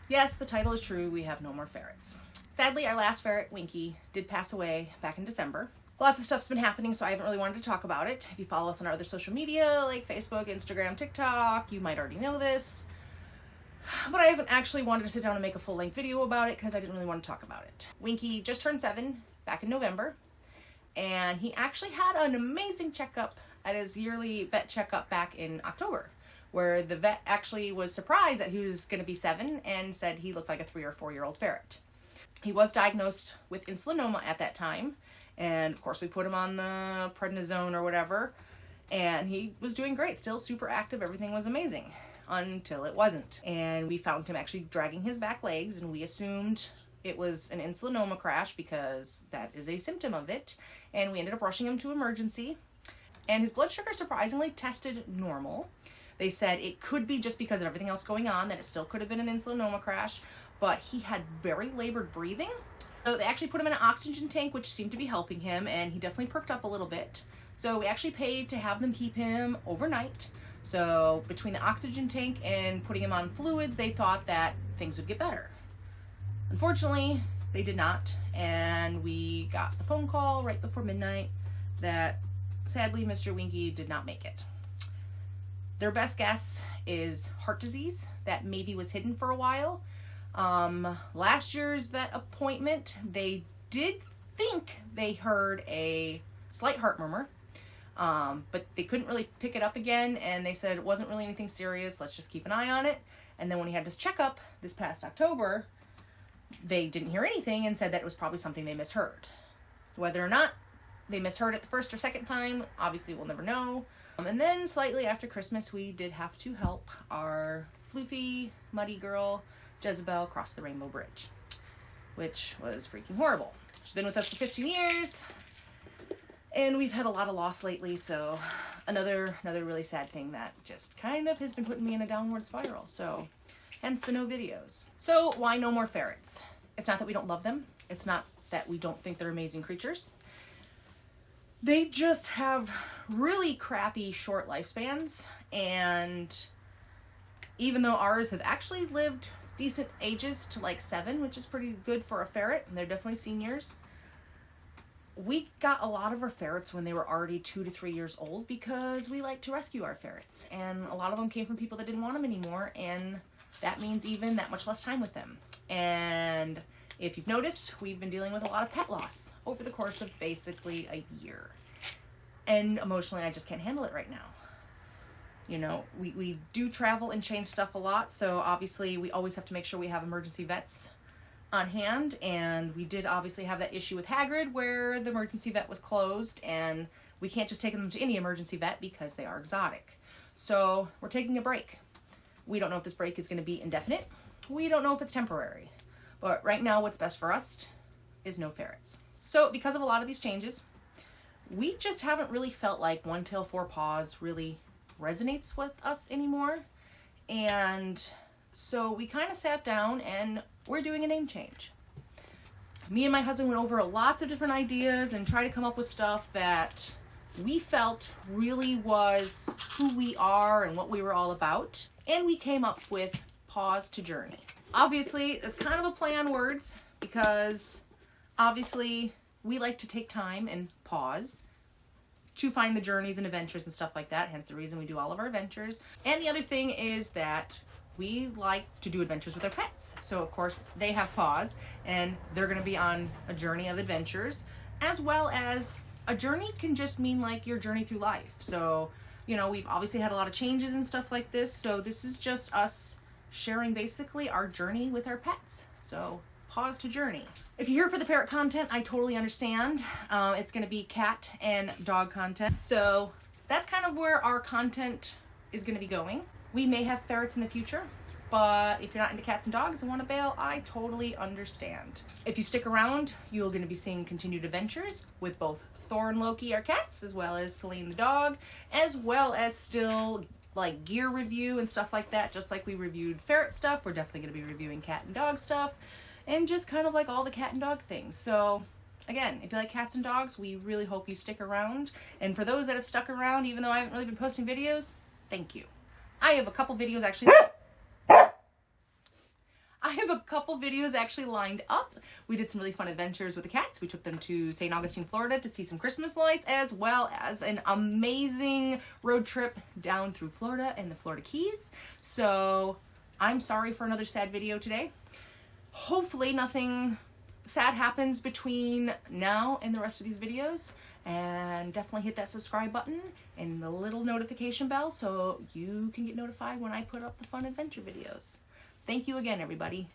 Yes, the title is true. We have no more ferrets. Sadly, our last ferret, Winky, did pass away back in December. Lots of stuff's been happening, so I haven't really wanted to talk about it. If you follow us on our other social media, like Facebook, Instagram, TikTok, you might already know this. But I haven't actually wanted to sit down and make a full-length video about it because I didn't really want to talk about it. Winky just turned 7 back in November, and he actually had an amazing checkup at his yearly vet checkup back in October, where the vet actually was surprised that he was going to be 7 and said he looked like a 3 or 4-year-old ferret. He was diagnosed with insulinoma at that time, and of course we put him on the prednisone or whatever, and he was doing great, still super active, everything was amazing, until it wasn't. And we found him actually dragging his back legs, and we assumed it was an insulinoma crash because that is a symptom of it, and we ended up rushing him to emergency, and his blood sugar surprisingly tested normal. They said it could be just because of everything else going on, that it still could have been an insulinoma crash, but he had very labored breathing. So they actually put him in an oxygen tank, which seemed to be helping him, and he definitely perked up a little bit. So we actually paid to have them keep him overnight. So between the oxygen tank and putting him on fluids, they thought that things would get better. Unfortunately, they did not, and we got the phone call right before midnight that sadly Mr. Winky did not make it. Their best guess is heart disease that maybe was hidden for a while. Last year's vet appointment, they did think they heard a slight heart murmur, but they couldn't really pick it up again, and they said it wasn't really anything serious, let's just keep an eye on it. And then when he had his checkup this past October, they didn't hear anything and said that it was probably something they misheard. Whether or not they misheard it the first or second time, obviously we'll never know. And then slightly after Christmas, we did have to help our floofy, muddy girl, Jezabelle, cross the Rainbow Bridge, which was freaking horrible. She's been with us for 15 years, and we've had a lot of loss lately, so another really sad thing that just kind of has been putting me in a downward spiral, so hence the no videos. So why no more ferrets? It's not that we don't love them. It's not that we don't think they're amazing creatures. They just have really crappy short lifespans, and even though ours have actually lived decent ages to like 7, which is pretty good for a ferret, and they're definitely seniors, we got a lot of our ferrets when they were already 2 to 3 years old because we like to rescue our ferrets, and a lot of them came from people that didn't want them anymore, and that means even that much less time with them. And if you've noticed, we've been dealing with a lot of pet loss over the course of basically a year. And emotionally, I just can't handle it right now. You know, we do travel and change stuff a lot, so obviously we always have to make sure we have emergency vets on hand, and we did obviously have that issue with Hagrid where the emergency vet was closed, and we can't just take them to any emergency vet because they are exotic. So we're taking a break. We don't know if this break is going to be indefinite. We don't know if it's temporary. But right now, what's best for us is no ferrets. So because of a lot of these changes, we just haven't really felt like One Tail Four Paws really resonates with us anymore. And so we kind of sat down and we're doing a name change. Me and my husband went over lots of different ideas and tried to come up with stuff that we felt really was who we are and what we were all about. And we came up with Paws to Journey. Obviously, it's kind of a play on words because obviously we like to take time and pause to find the journeys and adventures and stuff like that, hence the reason we do all of our adventures. And the other thing is that we like to do adventures with our pets. So of course they have paws and they're gonna be on a journey of adventures, as well as a journey can just mean like your journey through life. So, you know, we've obviously had a lot of changes and stuff like this, so this is just us sharing basically our journey with our pets. So Paws to Journey. If you're here for the ferret content, I totally understand. It's going to be cat and dog content. So that's kind of where our content is going to be going. We may have ferrets in the future, but if you're not into cats and dogs and want to bail, I totally understand. If you stick around, you're going to be seeing continued adventures with both Thor and Loki, our cats, as well as Celine the dog, as well as still like gear review and stuff like that. Just like we reviewed ferret stuff, we're definitely going to be reviewing cat and dog stuff. And just kind of like all the cat and dog things. So again, if you like cats and dogs, we really hope you stick around. And for those that have stuck around, even though I haven't really been posting videos, thank you. I have a couple videos actually. I have a couple videos actually lined up. We did some really fun adventures with the cats. We took them to St. Augustine, Florida to see some Christmas lights, as well as an amazing road trip down through Florida and the Florida Keys. So I'm sorry for another sad video today. Hopefully nothing sad happens between now and the rest of these videos. And definitely hit that subscribe button and the little notification bell so you can get notified when I put up the fun adventure videos. Thank you again, everybody.